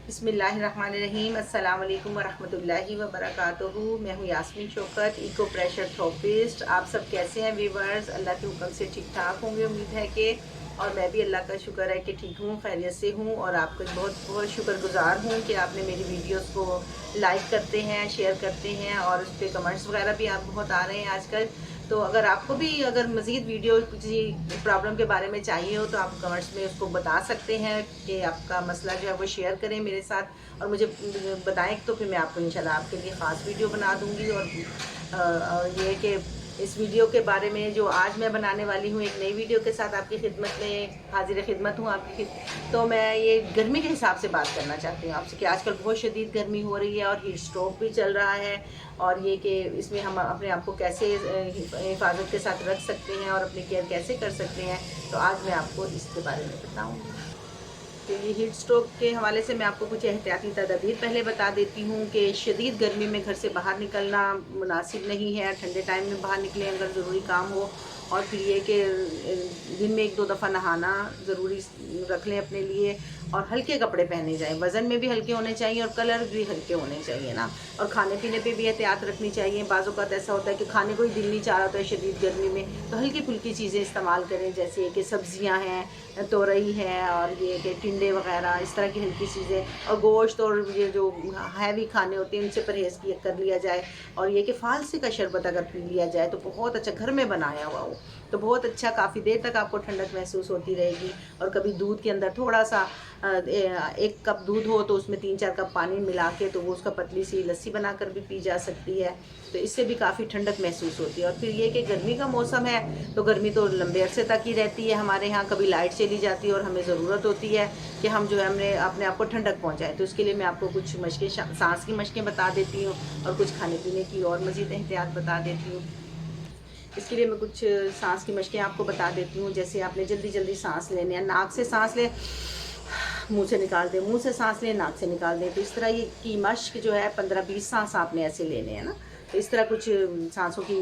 बिस्मिल्लाहिर्रहमानिर्रहीम। अस्सलाम वालेकुम वरहमतुल्लाहि वबरकातुहू। मैं हूँ Yasmin Shaukat, acupressure therapist. आप सब कैसे हैं व्यूवर्स? अल्लाह के हुक्म से ठीक ठाक होंगे, उम्मीद है कि। और मैं भी अल्लाह का शुक्र है कि ठीक हूँ, खैरियत से हूँ। और आपका बहुत बहुत शुक्रगुजार हूँ कि आपने मेरी वीडियोस को लाइक करते हैं, शेयर करते हैं और उस पर कमेंट्स वगैरह भी आप बहुत आ रहे हैं आजकल। तो अगर आपको भी अगर मज़ीद वीडियो किसी प्रॉब्लम के बारे में चाहिए हो तो आप कमेंट्स में उसको बता सकते हैं कि आपका मसला जो है वो शेयर करें मेरे साथ और मुझे बताएं, तो फिर मैं आपको इंशाल्लाह आपके लिए ख़ास वीडियो बना दूंगी। और ये कि इस वीडियो के बारे में जो आज मैं बनाने वाली हूँ, एक नई वीडियो के साथ आपकी खिदमत में हाजिर खिदमत हूँ तो मैं ये गर्मी के हिसाब से बात करना चाहती हूँ आपसे कि आजकल बहुत शदीद गर्मी हो रही है और हीट स्ट्रोक भी चल रहा है। और ये कि इसमें हम अपने आप को कैसे हिफाजत के साथ रख सकते हैं और अपनी केयर कैसे कर सकते हैं, तो आज मैं आपको इसके बारे में बताऊँगी। तो ये हीट स्ट्रोक के हवाले से मैं आपको कुछ एहतियाती तदाबीर पहले बता देती हूँ कि शदीद गर्मी में घर से बाहर निकलना मुनासिब नहीं है। ठंडे टाइम में बाहर निकलें अगर ज़रूरी काम हो। और फिर ये कि दिन में एक दो दफ़ा नहाना ज़रूरी रख लें अपने लिए। और हल्के कपड़े पहने जाएं, वज़न में भी हल्के होने चाहिए और कलर भी हल्के होने चाहिए ना। और खाने पीने पे भी एहतियात रखनी चाहिए। बाज़ औक़ात ऐसा होता है कि खाने को ही दिल नहीं चाह रहा होता है शदीद गर्मी में, तो हल्की फुल्की चीज़ें इस्तेमाल करें, जैसे कि सब्ज़ियाँ हैं, तोरई है और ये कि टिंडे वगैरह, इस तरह की हल्की चीज़ें। और गोश्त और ये जो हैवी खाने होते हैं उनसे परहेज़ कर लिया जाए। और ये कि फालसे का शरबत अगर पी लिया जाए तो बहुत अच्छा, घर में बनाया हुआ हो तो बहुत अच्छा, काफ़ी देर तक आपको ठंडक महसूस होती रहेगी। और कभी दूध के अंदर थोड़ा सा एक कप दूध हो तो उसमें 3-4 कप पानी मिला के तो वो उसका पतली सी लस्सी बनाकर भी पी जा सकती है, तो इससे भी काफ़ी ठंडक महसूस होती है। और फिर ये कि गर्मी का मौसम है तो गर्मी तो लंबे अरसे तक ही रहती है हमारे यहाँ। कभी लाइट चली जाती है और हमें ज़रूरत होती है कि हम जो है हमने अपने आप को ठंडक पहुँचाएँ, तो इसके लिए मैं आपको कुछ मशक़ें, सांस की मशक़ें बता देती हूँ और कुछ खाने पीने की और मज़ीद एहतियात बता देती हूँ। इसके लिए मैं कुछ सांस की मशक़ें आपको बता देती हूँ। जैसे आपने जल्दी जल्दी सांस लेने हैं, नाक से सांस लें, मुंह से निकाल दें, मुंह से सांस लें, नाक से निकाल दें। तो इस तरह ये की मशक जो है 15-20 सांस आपने ऐसे लेने हैं ना। तो इस तरह कुछ सांसों की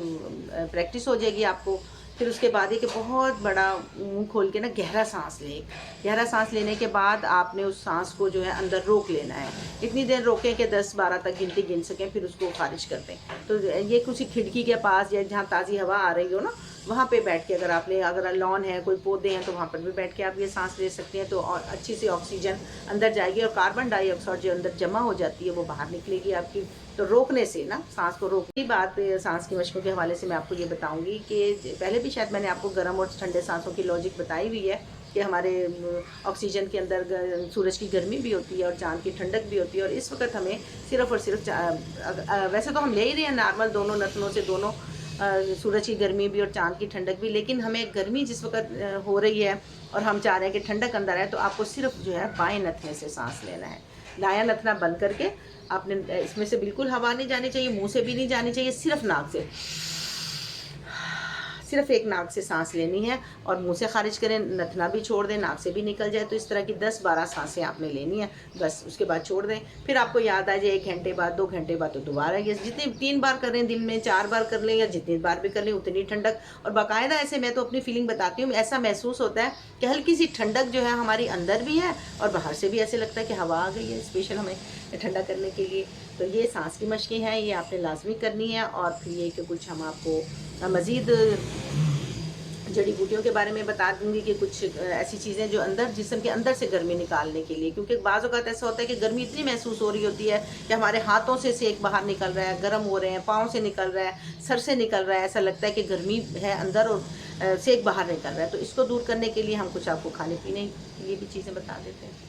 प्रैक्टिस हो जाएगी आपको। फिर उसके बाद ये कि बहुत बड़ा मुंह खोल के ना गहरा सांस लें। गहरा सांस लेने के बाद आपने उस सांस को जो है अंदर रोक लेना है। इतनी देर रोकें कि 10-12 तक गिनती गिन सकें, फिर उसको खारिज कर दें। तो ये कुछ खिड़की के पास या जहाँ ताज़ी हवा आ रही हो ना, वहाँ पे बैठ के अगर लॉन है, कोई पौधे हैं, तो वहाँ पर भी बैठ के आप ये सांस ले सकते हैं। तो और अच्छी सी ऑक्सीजन अंदर जाएगी और कार्बन डाइऑक्साइड जो अंदर जमा हो जाती है वो बाहर निकलेगी आपकी। तो रोकने से ना, सांस को रोकने की बात सांस की मशकों के हवाले से मैं आपको ये बताऊंगी कि पहले भी शायद मैंने आपको गर्म और ठंडे सांसों की लॉजिक बताई हुई है कि हमारे ऑक्सीजन के अंदर सूरज की गर्मी भी होती है और चाँद की ठंडक भी होती है। और इस वक्त हमें सिर्फ़ और सिर्फ वैसे तो हम ले ही रहे हैं नॉर्मल दोनों नथनों से, दोनों सूरज की गर्मी भी और चाँद की ठंडक भी, लेकिन हमें गर्मी जिस वक्त हो रही है और हम चाह रहे हैं कि ठंडक अंदर है, तो आपको सिर्फ जो है बाएं नथने से सांस लेना है। दायां नथना बंद करके आपने, इसमें से बिल्कुल हवा नहीं जानी चाहिए, मुंह से भी नहीं जानी चाहिए, सिर्फ नाक से, सिर्फ एक नाक से सांस लेनी है और मुंह से खारिज करें, नथना भी छोड़ दें, नाक से भी निकल जाए। तो इस तरह की 10-12 सांसें आपने लेनी है, बस उसके बाद छोड़ दें। फिर आपको याद आ जाए 1 घंटे बाद, 2 घंटे बाद, तो दोबारा ये जितनी 3 बार करें दिन में, 4 बार कर लें या जितनी बार भी कर लें उतनी ठंडक। और बाकायदा ऐसे मैं तो अपनी फीलिंग बताती हूँ, ऐसा महसूस होता है कि हल्की सी ठंडक जो है हमारी अंदर भी है और बाहर से भी ऐसे लगता है कि हवा आ गई है स्पेशल हमें ठंडा करने के लिए। तो ये सांस की मशक़ें हैं, ये आपने लाजमी करनी है। और फिर ये कि कुछ हम आपको मज़ीद जड़ी बूटियों के बारे में बता दूंगी कि कुछ ऐसी चीज़ें जो अंदर जिस्म के अंदर से गर्मी निकालने के लिए, क्योंकि बाज़ औक़ात ऐसा होता है कि गर्मी इतनी महसूस हो रही होती है कि हमारे हाथों से सेक बाहर निकल रहा है, गर्म हो रहे हैं, पाँव से निकल रहा है, सर से निकल रहा है, ऐसा लगता है कि गर्मी है अंदर और सेक बाहर निकल रहा है। तो इसको दूर करने के लिए हम कुछ आपको खाने पीने के लिए भी चीज़ें बता देते हैं।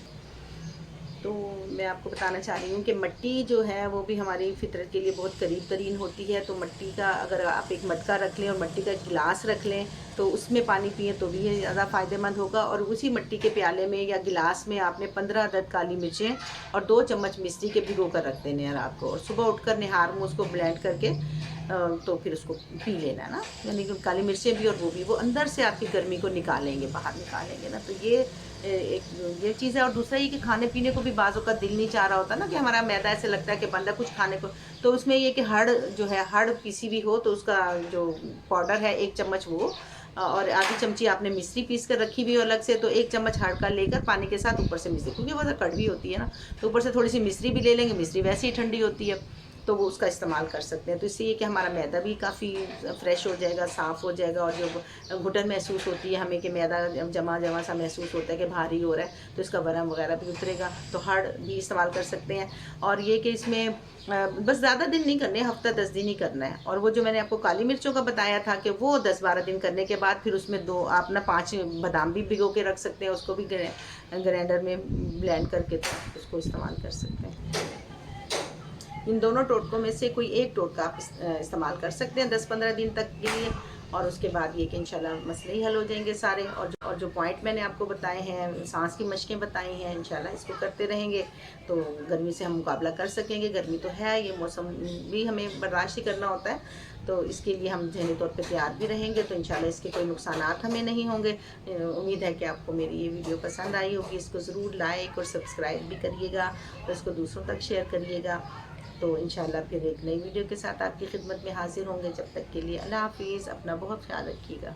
तो मैं आपको बताना चाह रही हूँ कि मिट्टी जो है वो भी हमारी फितरत के लिए बहुत करीब तरीन होती है। तो मिट्टी का अगर आप एक मटका रख लें और मिट्टी का गिलास रख लें तो उसमें पानी पिए तो भी ये ज़्यादा फ़ायदेमंद होगा। और उसी मिट्टी के प्याले में या गिलास में आपने 15 अदद काली मिर्चें और 2 चम्मच मिश्री के भिगो कर रख देने हैं रात को, और सुबह उठकर निहार मुँह उसको ब्लेंड करके तो फिर उसको पी लेना है ना। यानी कि काली मिर्चें भी और वो अंदर से आपकी गर्मी को निकालेंगे, बाहर निकालेंगे ना। तो ये एक ये चीज़ है। और दूसरा ये कि खाने पीने को भी बाज़ों का दिल नहीं चाह रहा होता ना, कि हमारा मैदा ऐसे लगता है कि बंदा कुछ खाने को, तो उसमें ये कि हड़ जो है, हड़ पीसी भी हो तो उसका जो पाउडर है 1 चम्मच वो और आधी चमची आपने मिश्री पीस कर रखी हुई है अलग से, तो 1 चम्मच हल्का लेकर पानी के साथ ऊपर से मिश्री, क्योंकि वो कड़वी होती है ना, तो ऊपर से थोड़ी सी मिश्री भी ले लेंगे, मिश्री वैसे ही ठंडी होती है, तो वो उसका इस्तेमाल कर सकते हैं। तो इससे ये कि हमारा मैदा भी काफ़ी फ्रेश हो जाएगा, साफ़ हो जाएगा, और जो घुटन महसूस होती है हमें कि मैदा जमा जमा सा महसूस होता है कि भारी हो रहा है, तो इसका वरम वगैरह भी उतरेगा, तो हार्ड भी इस्तेमाल कर सकते हैं। और ये कि इसमें बस ज़्यादा दिन नहीं करने, हफ्ता 10 दिन ही करना है। और वो जो मैंने आपको काली मिर्चों का बताया था कि वो 10-12 दिन करने के बाद फिर उसमें 2 आप ना 5 बादाम भी भिगो के रख सकते हैं, उसको भी ग्राइंडर में ब्लेंड करके तो उसको इस्तेमाल कर सकते हैं। इन दोनों टोटकों में से कोई एक टोटका आप इस्तेमाल कर सकते हैं 10-15 दिन तक के लिए, और उसके बाद ये कि इंशाल्लाह मसले ही हल हो जाएंगे सारे। और जो पॉइंट मैंने आपको बताए हैं, सांस की मशकें बताई हैं, इंशाल्लाह इसको करते रहेंगे तो गर्मी से हम मुकाबला कर सकेंगे। गर्मी तो है, ये मौसम भी हमें बर्दाश्त ही करना होता है, तो इसके लिए हम ज़हनी तौर पे तैयार भी रहेंगे, तो इंशाल्लाह इसके कोई नुकसानात हमें नहीं होंगे। उम्मीद है कि आपको मेरी ये वीडियो पसंद आई होगी। इसको ज़रूर लाइक और सब्सक्राइब भी करिएगा, और इसको दूसरों तक शेयर करिएगा। तो इंशाल्लाह फिर एक नई वीडियो के साथ आपकी खिदमत में हाजिर होंगे। जब तक के लिए अल्लाह हाफिज़, अपना बहुत ख्याल रखिएगा।